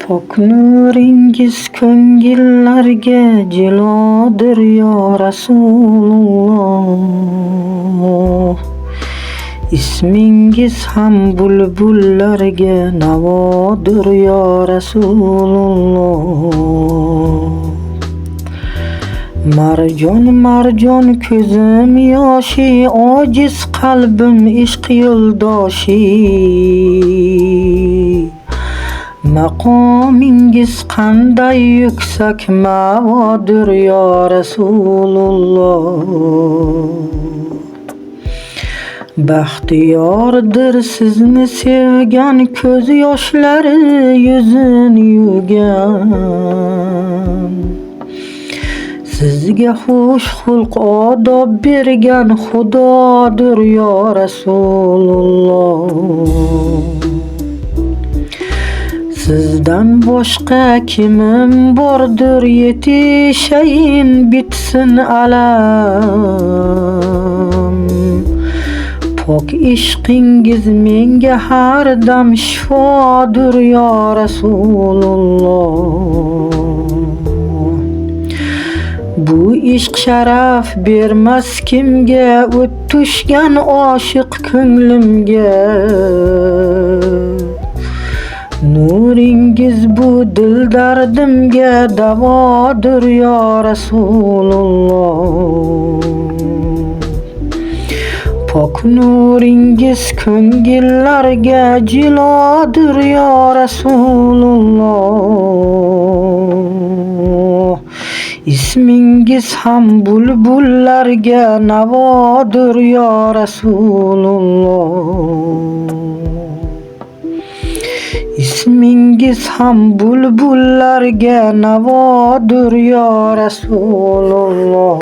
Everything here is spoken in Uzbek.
Pok nuringiz ko'ngillarga jilodir yo Rasululloh. Ismingiz ham bulbullarga navodir yo Rasululloh. Marjon marjon ko'zim yoshi, ojiz qalbim ishq yo'ldoshi. Maqomingiz qanday yuksak ma'vodir yo Rasululloh. Baxtiyordir sizni sevgan, ko'z yoshlari yuzin yuvgan. Sizga xush xulq odob bergan Xudodir yo Rasululloh. Sizdan boshqa kimim bordir, yetishayin bitsin alam. Pok ishqingiz menga har dam shifodir yo Rasululloh. Bu ishq sharaf bermas kimga, o't tushgan oshiq ko'nglimga. Nuringiz bu dil dardimga davodir yo Rasululloh. Pok nuringiz ko'ngillarga jilodir yo Rasululloh. Ismingiz ham bulbullarga navodir yo Rasululloh. Ismingiz ham bulbullarga navodir yo Rasululloh.